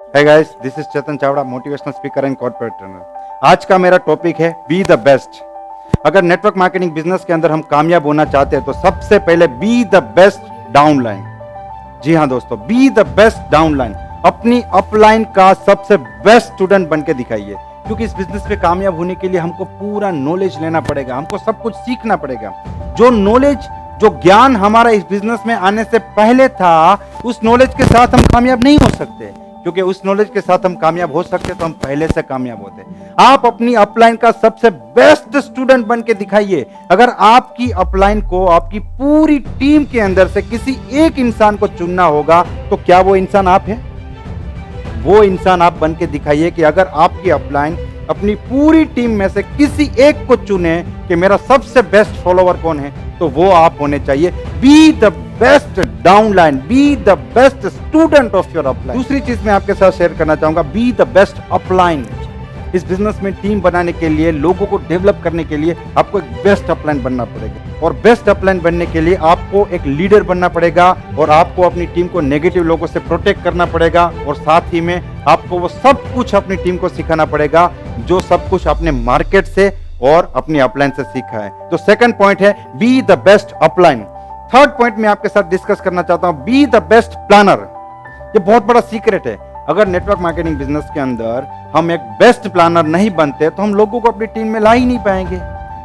Hey guys, this is Chetan Chavda, motivational speaker and corporate trainer. आज का मेरा topic है बी द बेस्ट। अगर नेटवर्क मार्केटिंग बिजनेस के अंदर हम कामयाब होना चाहते हैं तो सबसे पहले बी द बेस्ट डाउनलाइन। जी हाँ दोस्तों, बी द बेस्ट डाउनलाइन। अपनी अपलाइन का सबसे बेस्ट स्टूडेंट बन के दिखाइए, क्योंकि इस बिजनेस पे कामयाब होने के लिए हमको पूरा नॉलेज लेना पड़ेगा, हमको सब कुछ सीखना पड़ेगा। जो नॉलेज, जो ज्ञान हमारा इस बिजनेस में आने से पहले था, उस नॉलेज के साथ हम कामयाब नहीं हो सकते, क्योंकि उस नॉलेज के साथ हम कामयाब हो सकते तो हम पहले से कामयाब होते। आप अपनी अपलाइन का सबसे बेस्ट स्टूडेंट बन के दिखाइए। अगर आपकी अपलाइन को आपकी पूरी टीम के अंदर से किसी एक इंसान को चुनना होगा, तो क्या वो इंसान आप हैं? वो इंसान आप बन के दिखाइए कि अगर आपकी अपलाइन अपनी पूरी टीम में से किसी एक को चुने कि मेरा सबसे बेस्ट फॉलोवर कौन है, तो वो आप होने चाहिए। B the best downline, B the best student of your upline. दूसरी चीज मैं आपके साथ शेयर करना चाहूंगा, बी द बेस्ट अपलाइन। इस बिजनेस में टीम बनाने के लिए, लोगों को डेवलप करने के लिए आपको एक बेस्ट अपलाइन बनना पड़ेगा, और बेस्ट अपलाइन बनने के लिए आपको एक लीडर बनना पड़ेगा, और आपको अपनी टीम को नेगेटिव लोगों से प्रोटेक्ट करना पड़ेगा, और साथ ही में आपको वो सब कुछ अपनी टीम को सिखाना पड़ेगा जो सब कुछ आपने मार्केट से और अपनी अपलाइन से सीखा है। तो सेकंड पॉइंट है be the best upline. Third point मैं आपके साथ डिस्कस करना चाहता हूं, बी द बेस्ट प्लानर। ये बहुत बड़ा सीक्रेट है। अगर नेटवर्क मार्केटिंग बिजनेस के अंदर हम एक बेस्ट प्लानर नहीं बनते तो हम लोगों को अपनी टीम में ला ही नहीं पाएंगे।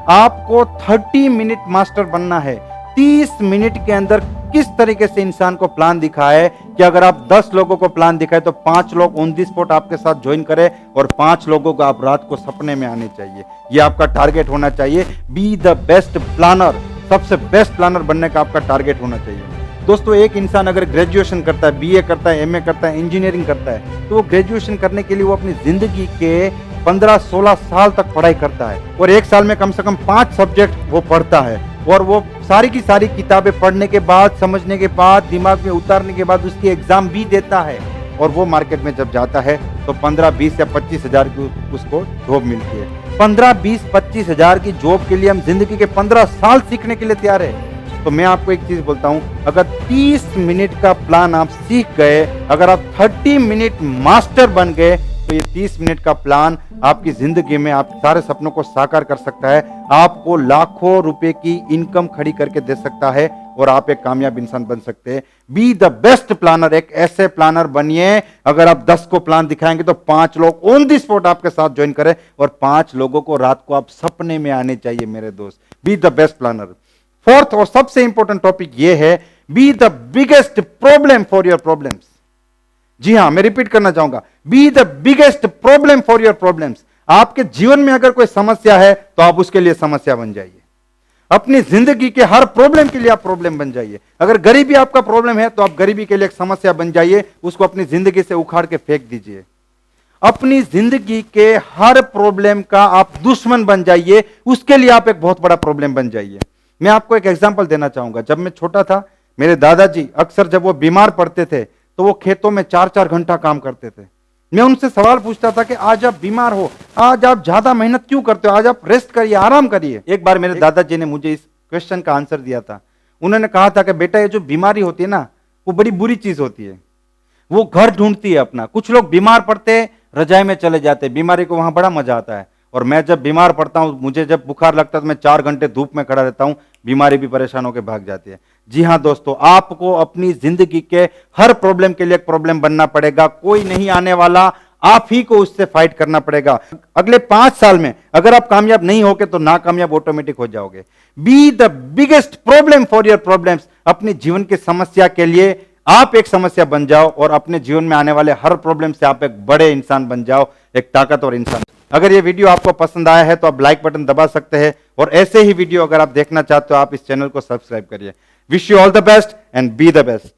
आपको 30 मिनट मास्टर बनना है। 30 मिनट के अंदर किस तरीके से इंसान को प्लान दिखाए कि अगर आप 10 लोगों को प्लान दिखाए तो 5 लोग ऑन दी स्पॉट आपके साथ ज्वाइन करें, और 5 लोगों को आप रात को सपने में आने चाहिए। ये आपका टारगेट होना चाहिए। बी द बेस्ट प्लानर, सबसे बेस्ट प्लानर बनने का आपका टारगेट होना चाहिए। दोस्तों, एक इंसान अगर ग्रेजुएशन करता है, बीए करता है, एमए करता है, इंजीनियरिंग करता है, तो वो ग्रेजुएशन करने के लिए वो अपनी जिंदगी के 15-16 साल तक पढ़ाई करता है, और एक साल में कम से कम 5 सब्जेक्ट वो पढ़ता है, और वो सारी की सारी किताबें पढ़ने के बाद, समझने के बाद, दिमाग में उतारने के बाद उसकी एग्जाम भी देता है, और वो मार्केट में जब जाता है तो 15, 20 या 25 हजार की उसको जॉब मिलती है। 15, 20, 25 हजार की जॉब के लिए हम जिंदगी के 15 साल सीखने के लिए तैयार है। तो मैं आपको एक चीज बोलता हूं, अगर 30 मिनट का प्लान आप सीख गए, अगर आप 30 मिनट मास्टर बन गए, तो ये 30 मिनट का प्लान आपकी जिंदगी में आप सारे सपनों को साकार कर सकता है, आपको लाखों रुपए की इनकम खड़ी करके दे सकता है, और आप एक कामयाब इंसान बन सकते हैं। Be the best planner. एक ऐसे प्लानर बनिए, अगर आप 10 को प्लान दिखाएंगे तो 5 लोग ऑन दी स्पॉट आपके साथ ज्वाइन करें, और 5 लोगों को रात को आप सपने में आने चाहिए मेरे दोस्त। Be the best planner. Fourth और सबसे इंपॉर्टेंट टॉपिक यह है, be the biggest problem for your problems. जी हां, मैं रिपीट करना चाहूंगा, be the biggest problem for your problems. आपके जीवन में अगर कोई समस्या है तो आप उसके लिए समस्या बन जाइए। अपनी जिंदगी के हर प्रॉब्लम के लिए आप प्रॉब्लम बन जाइए। अगर गरीबी आपका प्रॉब्लम है तो आप गरीबी के लिए एक समस्या बन जाइए, उसको अपनी जिंदगी से उखाड़ के फेंक दीजिए। अपनी जिंदगी के हर प्रॉब्लम का आप दुश्मन बन जाइए, उसके लिए आप एक बहुत बड़ा प्रॉब्लम बन जाइए। मैं आपको एक एग्जांपल देना चाहूंगा। जब मैं छोटा था, मेरे दादाजी अक्सर जब वो बीमार पड़ते थे तो वो खेतों में 4-4 घंटा काम करते थे। मैं उनसे सवाल पूछता था कि आज आप बीमार हो, आज आप ज्यादा मेहनत क्यों करते हो, आज आप रेस्ट करिए, आराम करिए। एक बार मेरे दादाजी ने मुझे इस क्वेश्चन का आंसर दिया था। उन्होंने कहा था कि बेटा, ये जो बीमारी होती है ना, वो बड़ी बुरी चीज होती है, वो घर ढूंढती है अपना। कुछ लोग बीमार पड़ते रजाई में चले जाते, बीमारी को वहां बड़ा मजा आता है, और मैं जब बीमार पड़ता हूं, मुझे जब बुखार लगता है तो मैं 4 घंटे धूप में खड़ा रहता हूं, बीमारी भी परेशान होकर भाग जाती है। जी हां दोस्तों, आपको अपनी जिंदगी के हर प्रॉब्लम के लिए एक प्रॉब्लम बनना पड़ेगा। कोई नहीं आने वाला, आप ही को उससे फाइट करना पड़ेगा। अगले 5 साल में अगर आप कामयाब नहीं होगे तो नाकामयाब ऑटोमेटिक हो जाओगे। B the biggest problem for your problems. अपने जीवन की समस्या के लिए आप एक समस्या बन जाओ, और अपने जीवन में आने वाले हर प्रॉब्लम से आप एक बड़े इंसान बन जाओ, एक ताकतवर इंसान। अगर ये वीडियो आपको पसंद आया है तो आप लाइक बटन दबा सकते हैं, और ऐसे ही वीडियो अगर आप देखना चाहते हो आप इस चैनल को सब्सक्राइब करिए। Wish you all the best and B the best.